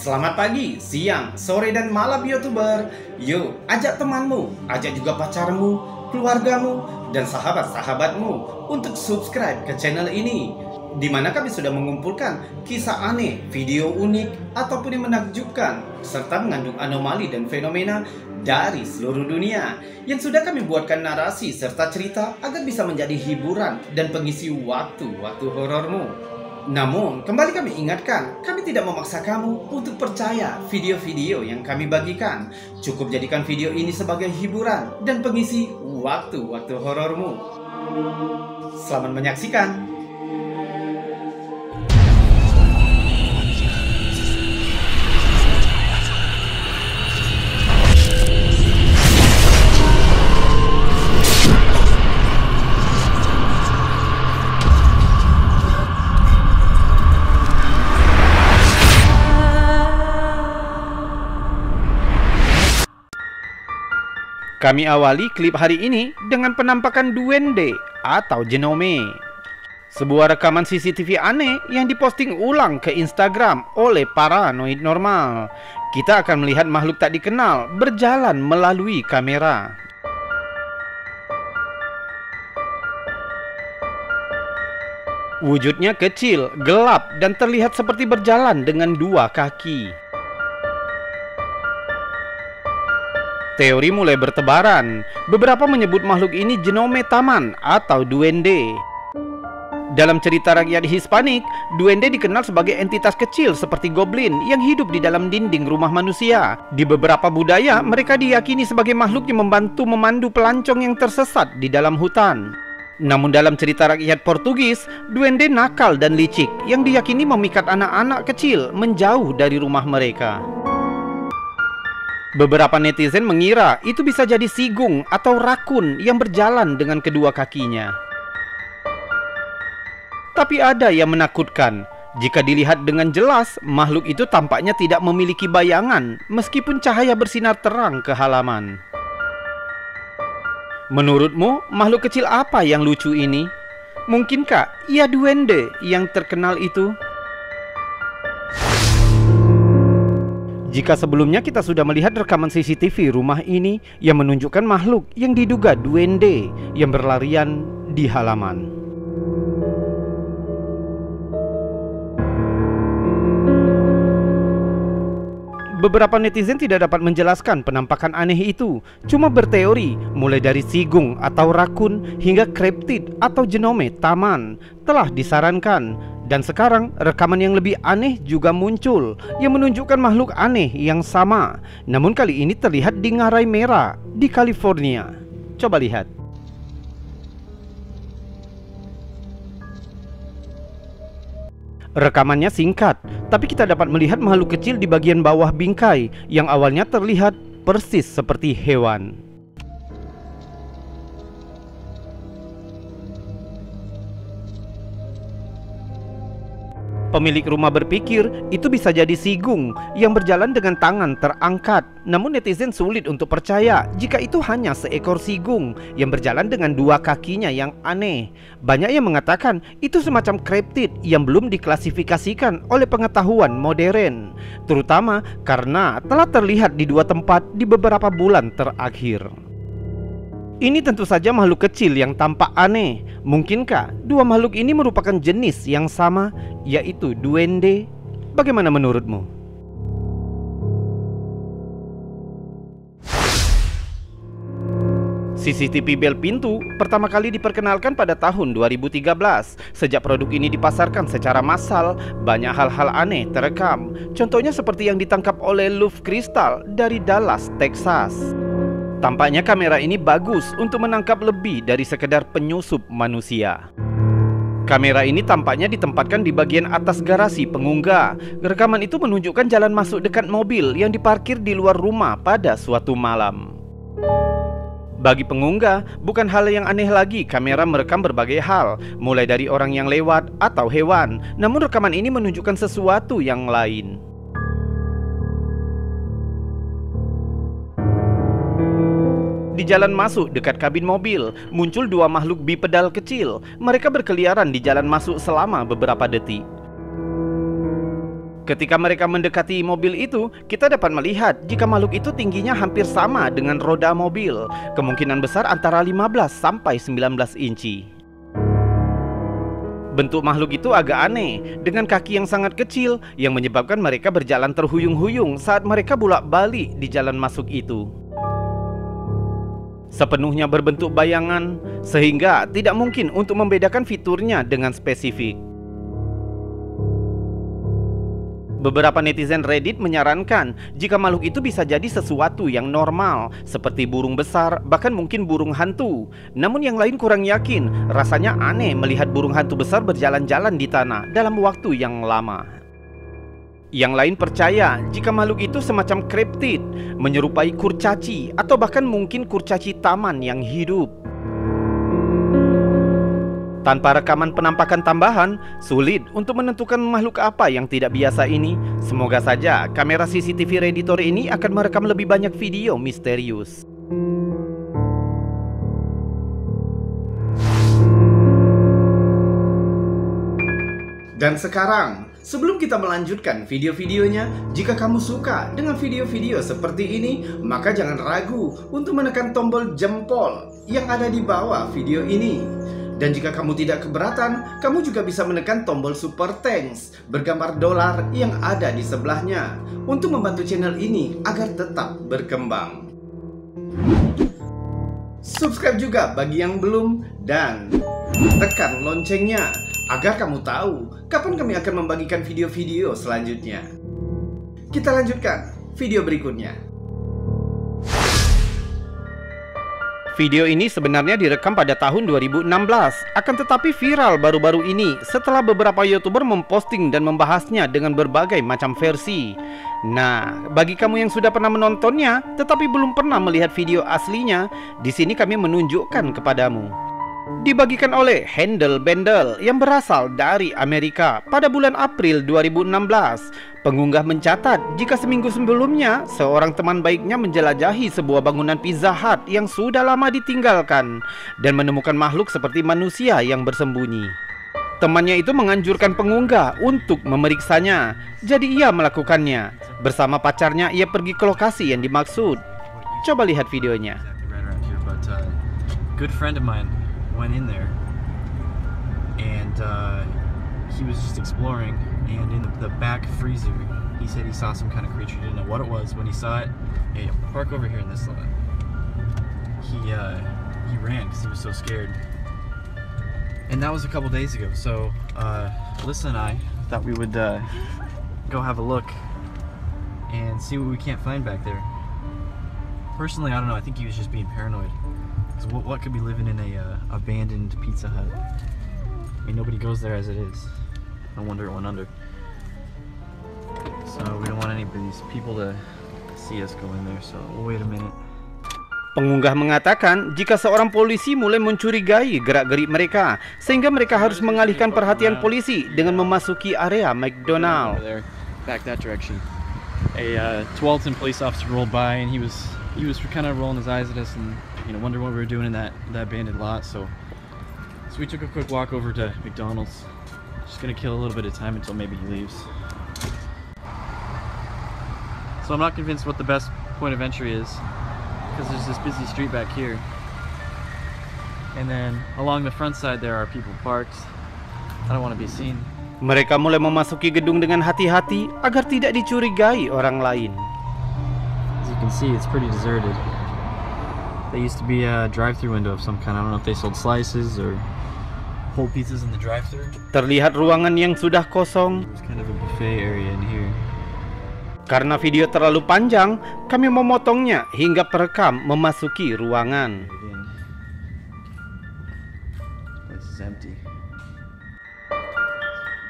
Selamat pagi, siang, sore, dan malam YouTuber. Yuk, ajak temanmu, ajak juga pacarmu, keluargamu, dan sahabat-sahabatmu untuk subscribe ke channel ini, di mana kami sudah mengumpulkan kisah aneh, video unik, ataupun yang menakjubkan, serta mengandung anomali dan fenomena dari seluruh dunia yang sudah kami buatkan narasi serta cerita agar bisa menjadi hiburan dan pengisi waktu-waktu horormu. Namun, kembali kami ingatkan, kami tidak memaksa kamu untuk percaya video-video yang kami bagikan. Cukup jadikan video ini sebagai hiburan dan pengisi waktu-waktu horormu. Selamat menyaksikan. Kami awali klip hari ini dengan penampakan duende atau genome. Sebuah rekaman CCTV aneh yang diposting ulang ke Instagram oleh Paranoid Normal. Kita akan melihat makhluk tak dikenal berjalan melalui kamera. Wujudnya kecil, gelap, dan terlihat seperti berjalan dengan dua kaki. Teori mulai bertebaran. Beberapa menyebut makhluk ini genome taman atau duende. Dalam cerita rakyat Hispanik, duende dikenal sebagai entitas kecil seperti goblin yang hidup di dalam dinding rumah manusia. Di beberapa budaya, mereka diyakini sebagai makhluk yang membantu memandu pelancong yang tersesat di dalam hutan. Namun dalam cerita rakyat Portugis, duende nakal dan licik yang diyakini memikat anak-anak kecil menjauh dari rumah mereka. Beberapa netizen mengira itu bisa jadi sigung atau rakun yang berjalan dengan kedua kakinya. Tapi ada yang menakutkan. Jika dilihat dengan jelas, makhluk itu tampaknya tidak memiliki bayangan meskipun cahaya bersinar terang ke halaman. Menurutmu, makhluk kecil apa yang lucu ini? Mungkinkah ia duende yang terkenal itu? Jika sebelumnya kita sudah melihat rekaman CCTV rumah ini yang menunjukkan makhluk yang diduga duende yang berlarian di halaman. Beberapa netizen tidak dapat menjelaskan penampakan aneh itu, cuma berteori mulai dari sigung atau rakun hingga kriptid atau genome taman telah disarankan. Dan sekarang rekaman yang lebih aneh juga muncul yang menunjukkan makhluk aneh yang sama. Namun kali ini terlihat di Ngarai Merah di California. Coba lihat. Rekamannya singkat, tapi kita dapat melihat makhluk kecil di bagian bawah bingkai yang awalnya terlihat persis seperti hewan. Pemilik rumah berpikir itu bisa jadi sigung yang berjalan dengan tangan terangkat. Namun netizen sulit untuk percaya jika itu hanya seekor sigung yang berjalan dengan dua kakinya yang aneh. Banyak yang mengatakan itu semacam kriptid yang belum diklasifikasikan oleh pengetahuan modern, terutama karena telah terlihat di dua tempat di beberapa bulan terakhir. Ini tentu saja makhluk kecil yang tampak aneh. Mungkinkah dua makhluk ini merupakan jenis yang sama, yaitu duende? Bagaimana menurutmu? CCTV bel pintu pertama kali diperkenalkan pada tahun 2013. Sejak produk ini dipasarkan secara massal, banyak hal-hal aneh terekam. Contohnya seperti yang ditangkap oleh Love Crystal dari Dallas, Texas. Tampaknya kamera ini bagus untuk menangkap lebih dari sekedar penyusup manusia. Kamera ini tampaknya ditempatkan di bagian atas garasi pengunggah. Rekaman itu menunjukkan jalan masuk dekat mobil yang diparkir di luar rumah pada suatu malam. Bagi pengunggah, bukan hal yang aneh lagi kamera merekam berbagai hal, mulai dari orang yang lewat atau hewan. Namun rekaman ini menunjukkan sesuatu yang lain. Di jalan masuk dekat kabin mobil, muncul dua makhluk bipedal kecil. Mereka berkeliaran di jalan masuk selama beberapa detik. Ketika mereka mendekati mobil itu, kita dapat melihat jika makhluk itu tingginya hampir sama dengan roda mobil, kemungkinan besar antara 15 sampai 19 inci. Bentuk makhluk itu agak aneh, dengan kaki yang sangat kecil yang menyebabkan mereka berjalan terhuyung-huyung saat mereka bolak-balik di jalan masuk itu. Sepenuhnya berbentuk bayangan, sehingga tidak mungkin untuk membedakan fiturnya dengan spesifik. Beberapa netizen Reddit menyarankan jika makhluk itu bisa jadi sesuatu yang normal, seperti burung besar, bahkan mungkin burung hantu. Namun yang lain kurang yakin, rasanya aneh melihat burung hantu besar berjalan-jalan di tanah dalam waktu yang lama. Yang lain percaya jika makhluk itu semacam kriptid, menyerupai kurcaci atau bahkan mungkin kurcaci taman yang hidup. Tanpa rekaman penampakan tambahan, sulit untuk menentukan makhluk apa yang tidak biasa ini. Semoga saja kamera CCTV Redditor ini akan merekam lebih banyak video misterius. Dan sekarang, sebelum kita melanjutkan video-videonya, jika kamu suka dengan video-video seperti ini, maka jangan ragu untuk menekan tombol jempol yang ada di bawah video ini. Dan jika kamu tidak keberatan, kamu juga bisa menekan tombol super thanks bergambar dolar yang ada di sebelahnya untuk membantu channel ini agar tetap berkembang. Subscribe juga bagi yang belum dan tekan loncengnya agar kamu tahu kapan kami akan membagikan video-video selanjutnya. Kita lanjutkan video berikutnya. Video ini sebenarnya direkam pada tahun 2016, akan tetapi viral baru-baru ini setelah beberapa YouTuber memposting dan membahasnya dengan berbagai macam versi. Nah, bagi kamu yang sudah pernah menontonnya tetapi belum pernah melihat video aslinya, di sini kami menunjukkan kepadamu. Dibagikan oleh Handle Bendel yang berasal dari Amerika pada bulan April 2016. Pengunggah mencatat jika seminggu sebelumnya seorang teman baiknya menjelajahi sebuah bangunan Pizza Hut yang sudah lama ditinggalkan dan menemukan makhluk seperti manusia yang bersembunyi. Temannya itu menganjurkan pengunggah untuk memeriksanya, jadi ia melakukannya. Bersama pacarnya ia pergi ke lokasi yang dimaksud. Coba lihat videonya. Good friend of mine went in there and he was just exploring, and in the back freezer he said he saw some kind of creature. Didn't know what it was. When he saw it, hey, park over here in this lot. He ran because he was so scared, and that was a couple days ago. So Alyssa and I thought we would go have a look and see what we can't find back there. Personally, I don't know, I think he was just being paranoid. What could be living in a abandoned Pizza Hut? I mean, nobody goes there as it is. No wonder it went under. So we don't want any of these people to see us go in there. So we'll wait a minute. Pengunggah mengatakan jika seorang polisi mulai mencurigai gerak-gerik mereka, sehingga mereka harus mengalihkan perhatian polisi dengan memasuki area McDonald. Back that direction. A Tualatin police officer rolled by, and he was kind of rolling his eyes at us and wonder what we were doing in that abandoned lot. So we took a quick walk over to McDonald's. Just gonna kill a little bit of time until maybe he leaves. So I'm not convinced what the best point of entry is, because there's this busy street back here, and then along the front side there are people parked. I don't want to be seen. Mereka mulai memasuki gedung dengan hati-hati agar tidak dicurigai orang lain. As you can see, it's pretty deserted. There used to be a drive-thru window of some kind. I don't know if they sold slices or whole pizzas in the drive-thru. Terlihat ruangan yang sudah kosong. There's kind of a buffet area in here. Karena video terlalu panjang, kami memotongnya hingga perekam memasuki ruangan. This is empty.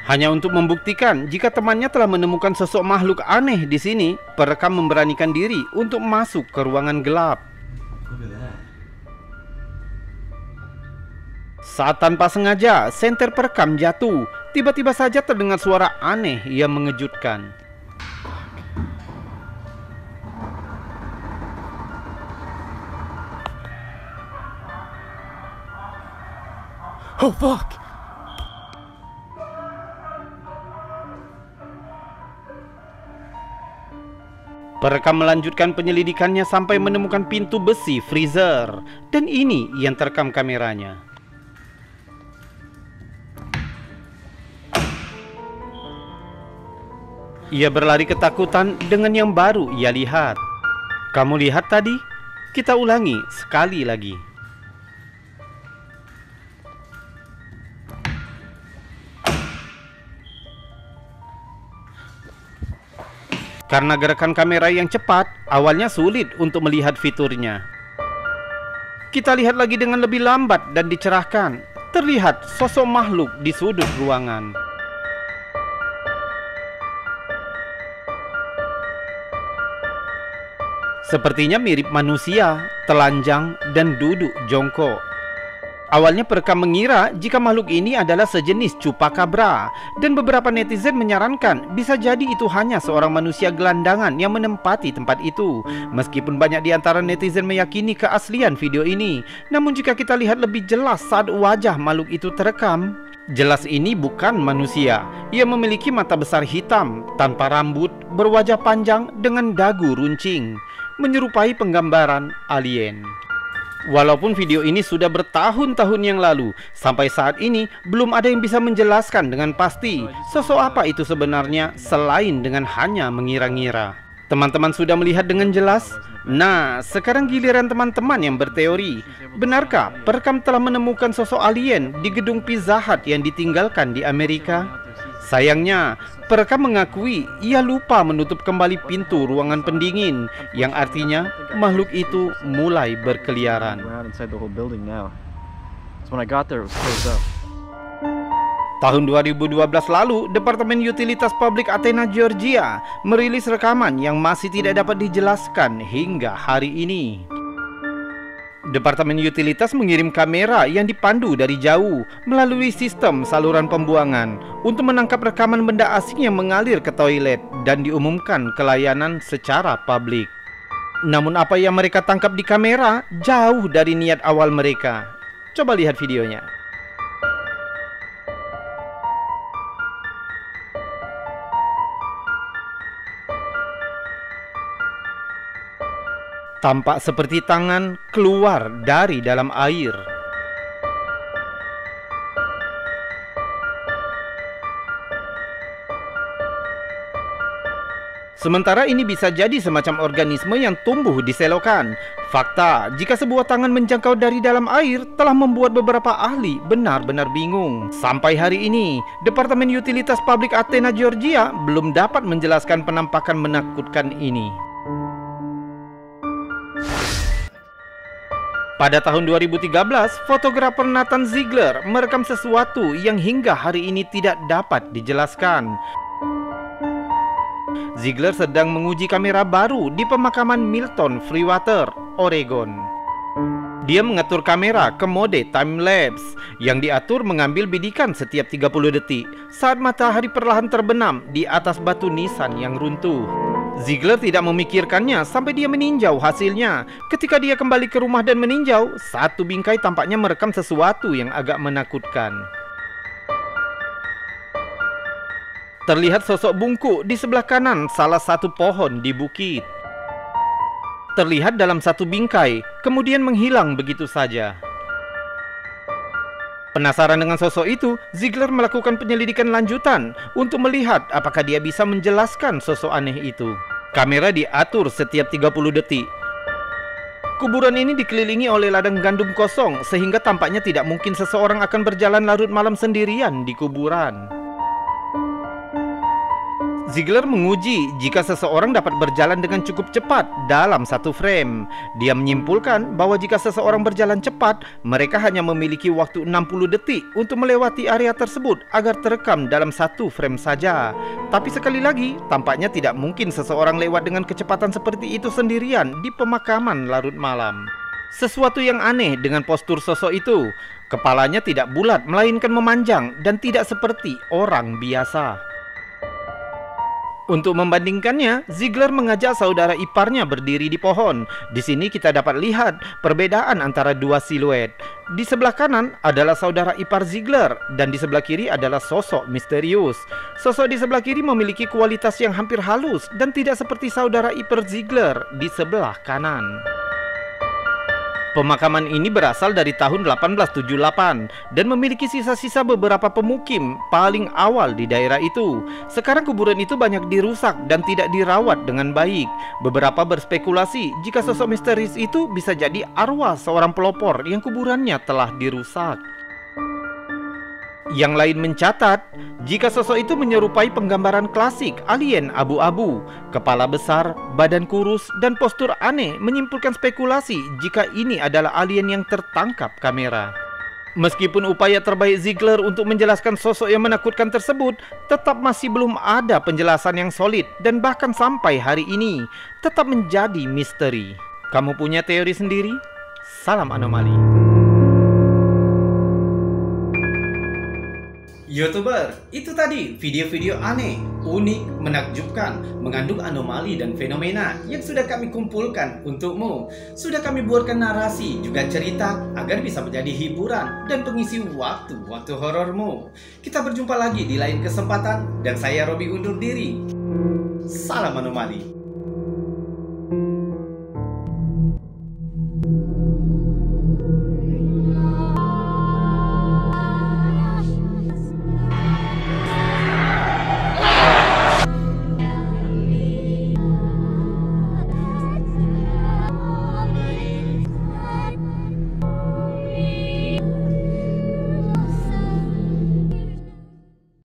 Hanya untuk membuktikan jika temannya telah menemukan sosok makhluk aneh di sini, perekam memberanikan diri untuk masuk ke ruangan gelap. Saat tanpa sengaja, senter perekam jatuh. Tiba-tiba saja terdengar suara aneh yang mengejutkan. Oh fuck! Perekam melanjutkan penyelidikannya sampai menemukan pintu besi freezer, dan ini yang terekam kameranya. Ia berlari ketakutan dengan yang baru ia lihat. Kamu lihat tadi? Kita ulangi sekali lagi. Karena gerakan kamera yang cepat, awalnya sulit untuk melihat fiturnya. Kita lihat lagi dengan lebih lambat dan dicerahkan. Terlihat sosok makhluk di sudut ruangan. Sepertinya mirip manusia, telanjang dan duduk jongkok. Awalnya perekam mengira jika makhluk ini adalah sejenis chupacabra, dan beberapa netizen menyarankan bisa jadi itu hanya seorang manusia gelandangan yang menempati tempat itu. Meskipun banyak di antara netizen meyakini keaslian video ini, namun jika kita lihat lebih jelas saat wajah makhluk itu terekam, jelas ini bukan manusia. Ia memiliki mata besar hitam, tanpa rambut, berwajah panjang dengan dagu runcing, menyerupai penggambaran alien. Walaupun video ini sudah bertahun-tahun yang lalu, sampai saat ini belum ada yang bisa menjelaskan dengan pasti sosok apa itu sebenarnya selain dengan hanya mengira-ngira. Teman-teman sudah melihat dengan jelas? Nah, sekarang giliran teman-teman yang berteori. Benarkah perekam telah menemukan sosok alien di gedung Pizza Hut yang ditinggalkan di Amerika? Sayangnya, perekam mengakui ia lupa menutup kembali pintu ruangan pendingin, yang artinya makhluk itu mulai berkeliaran. Tahun 2012 lalu, Departemen Utilitas Publik Athena, Georgia merilis rekaman yang masih tidak dapat dijelaskan hingga hari ini. Departemen Utilitas mengirim kamera yang dipandu dari jauh melalui sistem saluran pembuangan untuk menangkap rekaman benda asing yang mengalir ke toilet dan diumumkan ke layanan secara publik. Namun apa yang mereka tangkap di kamera jauh dari niat awal mereka. Coba lihat videonya. Tampak seperti tangan keluar dari dalam air. Sementara ini bisa jadi semacam organisme yang tumbuh di selokan. Fakta, jika sebuah tangan menjangkau dari dalam air telah membuat beberapa ahli benar-benar bingung. Sampai hari ini, Departemen Utilitas Publik Athena, Georgia belum dapat menjelaskan penampakan menakutkan ini. Pada tahun 2013, fotografer Nathan Ziegler merekam sesuatu yang hingga hari ini tidak dapat dijelaskan. Ziegler sedang menguji kamera baru di pemakaman Milton Freewater, Oregon. Dia mengatur kamera ke mode time-lapse yang diatur mengambil bidikan setiap 30 detik saat matahari perlahan terbenam di atas batu nisan yang runtuh. Ziegler tidak memikirkannya sampai dia meninjau hasilnya. Ketika dia kembali ke rumah dan meninjau, satu bingkai tampaknya merekam sesuatu yang agak menakutkan. Terlihat sosok bungkuk di sebelah kanan salah satu pohon di bukit. Terlihat dalam satu bingkai, kemudian menghilang begitu saja. Penasaran dengan sosok itu, Ziegler melakukan penyelidikan lanjutan untuk melihat apakah dia bisa menjelaskan sosok aneh itu. Kamera diatur setiap 30 detik. Kuburan ini dikelilingi oleh ladang gandum kosong, sehingga tampaknya tidak mungkin seseorang akan berjalan larut malam sendirian di kuburan. Ziegler menguji jika seseorang dapat berjalan dengan cukup cepat dalam satu frame. Dia menyimpulkan bahwa jika seseorang berjalan cepat, mereka hanya memiliki waktu 60 detik untuk melewati area tersebut agar terekam dalam satu frame saja. Tapi sekali lagi, tampaknya tidak mungkin seseorang lewat dengan kecepatan seperti itu sendirian di pemakaman larut malam. Sesuatu yang aneh dengan postur sosok itu. Kepalanya tidak bulat melainkan memanjang dan tidak seperti orang biasa. Untuk membandingkannya, Ziegler mengajak saudara iparnya berdiri di pohon. Di sini kita dapat lihat perbedaan antara dua siluet. Di sebelah kanan adalah saudara ipar Ziegler dan di sebelah kiri adalah sosok misterius. Sosok di sebelah kiri memiliki kualitas yang hampir halus dan tidak seperti saudara ipar Ziegler di sebelah kanan. Pemakaman ini berasal dari tahun 1878 dan memiliki sisa-sisa beberapa pemukim paling awal di daerah itu. Sekarang kuburan itu banyak dirusak dan tidak dirawat dengan baik. Beberapa berspekulasi jika sosok misterius itu bisa jadi arwah seorang pelopor yang kuburannya telah dirusak. Yang lain mencatat, jika sosok itu menyerupai penggambaran klasik alien abu-abu, kepala besar, badan kurus, dan postur aneh menyimpulkan spekulasi jika ini adalah alien yang tertangkap kamera. Meskipun upaya terbaik Ziegler untuk menjelaskan sosok yang menakutkan tersebut, tetap masih belum ada penjelasan yang solid dan bahkan sampai hari ini tetap menjadi misteri. Kamu punya teori sendiri? Salam anomali. YouTuber, itu tadi video-video aneh, unik, menakjubkan, mengandung anomali dan fenomena yang sudah kami kumpulkan untukmu. Sudah kami buatkan narasi, juga cerita, agar bisa menjadi hiburan dan pengisi waktu-waktu horormu. Kita berjumpa lagi di lain kesempatan, dan saya Robi undur diri. Salam anomali.